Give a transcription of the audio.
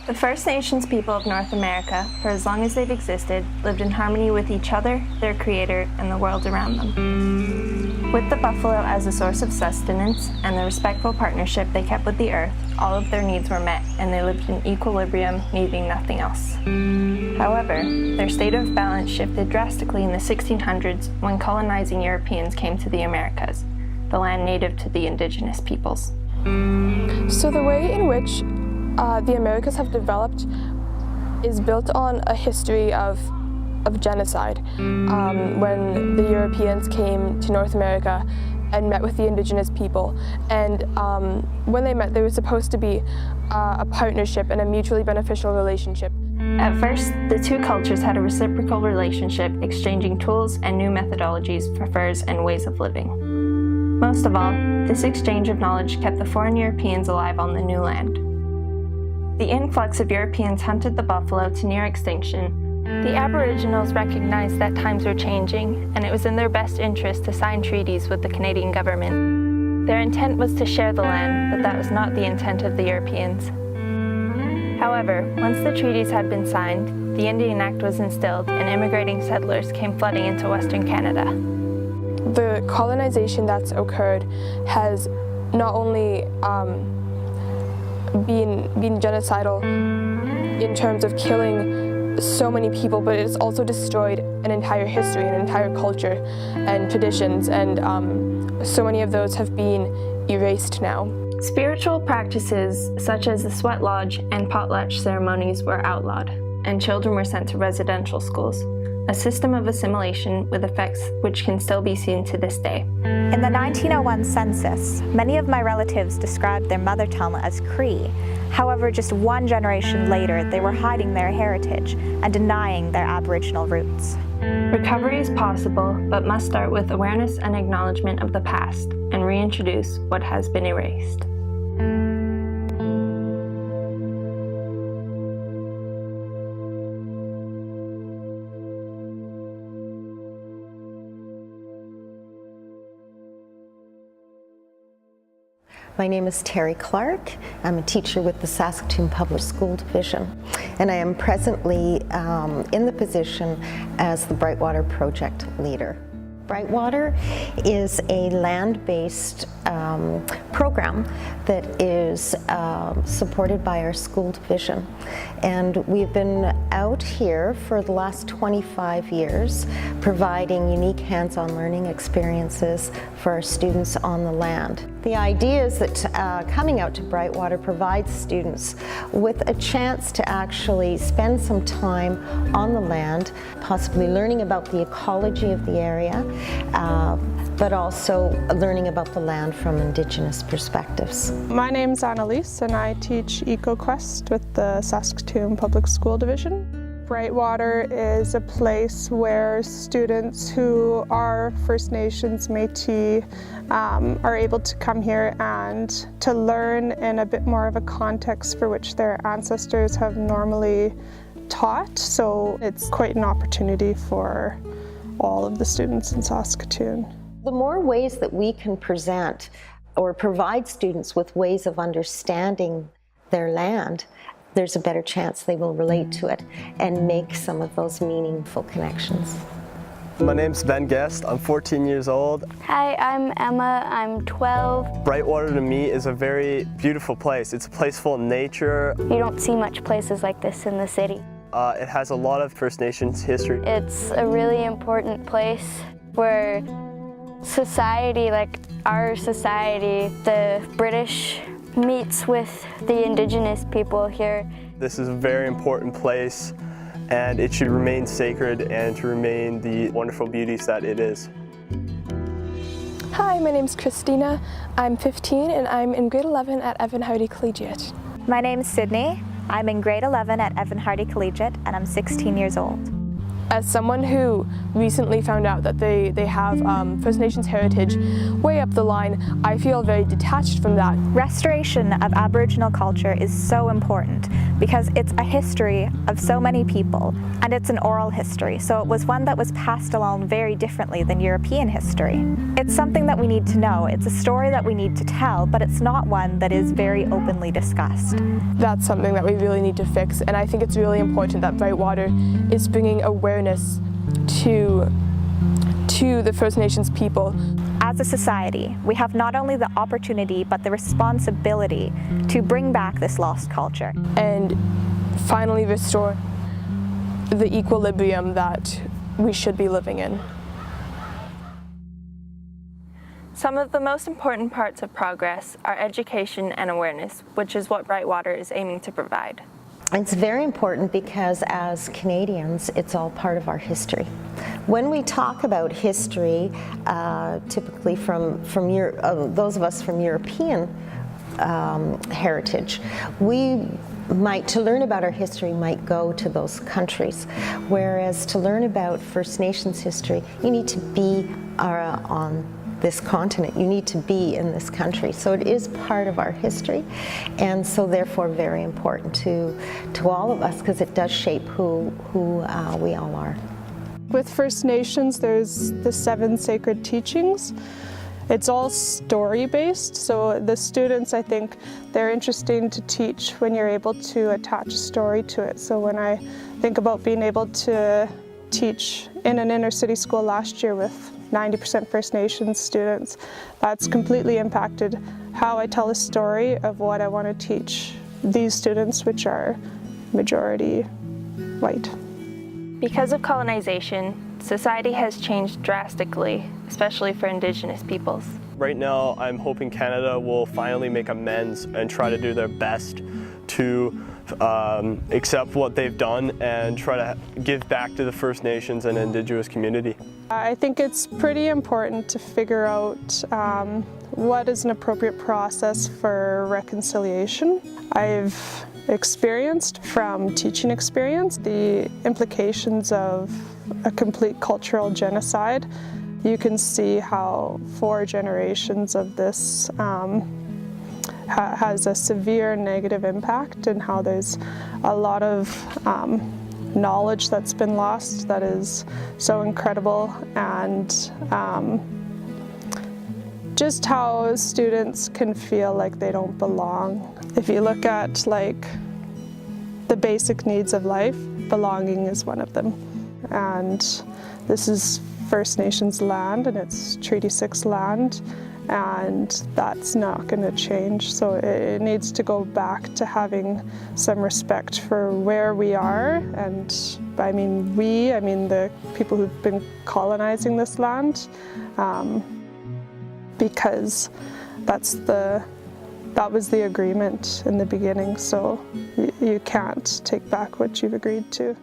The First Nations people of North America, for as long as they've existed, lived in harmony with each other, their creator, and the world around them. With the buffalo as a source of sustenance and the respectful partnership they kept with the earth, all of their needs were met and they lived in equilibrium, needing nothing else. However, their state of balance shifted drastically in the 1600s when colonizing Europeans came to the Americas, the land native to the indigenous peoples. So the way in which the Americas have developed is built on a history of genocide. When the Europeans came to North America and met with the indigenous people, and when they met, there was supposed to be a partnership and a mutually beneficial relationship. At first, the two cultures had a reciprocal relationship, exchanging tools and new methodologies for furs and ways of living. Most of all, this exchange of knowledge kept the foreign Europeans alive on the new land. The influx of Europeans hunted the buffalo to near extinction. The Aboriginals recognized that times were changing, and it was in their best interest to sign treaties with the Canadian government. Their intent was to share the land, but that was not the intent of the Europeans. However, once the treaties had been signed, the Indian Act was instilled and immigrating settlers came flooding into Western Canada. The colonization that's occurred has not only been genocidal in terms of killing so many people, but it's also destroyed an entire history, an entire culture and traditions, and so many of those have been erased now. Spiritual practices such as the sweat lodge and potlatch ceremonies were outlawed, and children were sent to residential schools, a system of assimilation with effects which can still be seen to this day. In the 1901 census, many of my relatives described their mother tongue as Cree. However, just one generation later, they were hiding their heritage and denying their Aboriginal roots. Recovery is possible, but must start with awareness and acknowledgement of the past and reintroduce what has been erased. My name is Terry Clark. I'm a teacher with the Saskatoon Public School Division, and I am presently in the position as the Brightwater project leader. Brightwater is a land-based program that is supported by our school division, and we've been out here for the last 25 years providing unique hands-on learning experiences for our students on the land. The idea is that coming out to Brightwater provides students with a chance to actually spend some time on the land, possibly learning about the ecology of the area, but also learning about the land from Indigenous perspectives. My name's Annalise, and I teach EcoQuest with the Saskatoon Public School Division. Brightwater is a place where students who are First Nations, Métis, are able to come here and to learn in a bit more of a context for which their ancestors have normally taught. So it's quite an opportunity for all of the students in Saskatoon. The more ways that we can present or provide students with ways of understanding their land, there's a better chance they will relate to it and make some of those meaningful connections. My name's Ben Guest. I'm 14 years old. Hi, I'm Emma. I'm 12. Brightwater to me is a very beautiful place. It's a place full of nature. You don't see much places like this in the city. It has a lot of First Nations history. It's a really important place where society, like our society, the British meets with the Indigenous people here. This is a very important place, and it should remain sacred and to remain the wonderful beauties that it is. Hi, my name's Christina. I'm 15 and I'm in grade 11 at Evan Hardy Collegiate. My name's Sydney. I'm in grade 11 at Evan Hardy Collegiate, and I'm 16 years old. As someone who recently found out that they have First Nations heritage way up the line, I feel very detached from that. Restoration of Aboriginal culture is so important because it's a history of so many people, and it's an oral history, so it was one that was passed along very differently than European history. It's something that we need to know. It's a story that we need to tell, but it's not one that is very openly discussed. That's something that we really need to fix, and I think it's really important that Brightwater is bringing awareness to the First Nations people. As a society, we have not only the opportunity but the responsibility to bring back this lost culture. And finally restore the equilibrium that we should be living in. Some of the most important parts of progress are education and awareness, which is what Brightwater is aiming to provide. It's very important because as Canadians, it's all part of our history. When we talk about history, typically from those of us from European heritage, to learn about our history might go to those countries, whereas to learn about First Nations history, you need to be on this continent. You need to be in this country. So it is part of our history, and so therefore very important to all of us, because it does shape who we all are. With First Nations, there's the 7 sacred teachings. It's all story-based, so the students, I think, they're interesting to teach when you're able to attach a story to it. So when I think about being able to teach in an inner city school last year with 90% First Nations students, that's completely impacted how I tell a story of what I want to teach these students, which are majority white. Because of colonization, society has changed drastically, especially for Indigenous peoples. Right now, I'm hoping Canada will finally make amends and try to do their best to accept what they've done and try to give back to the First Nations and Indigenous community. I think it's pretty important to figure out what is an appropriate process for reconciliation. I've experienced from teaching experience the implications of a complete cultural genocide. You can see how 4 generations of this has a severe negative impact, and how there's a lot of knowledge that's been lost that is so incredible, and just how students can feel like they don't belong. If you look at like the basic needs of life, belonging is one of them. And this is First Nations land, and it's Treaty 6 land, and that's not going to change. So it needs to go back to having some respect for where we are, and I mean the people who've been colonizing this land, because that was the agreement in the beginning, so you can't take back what you've agreed to.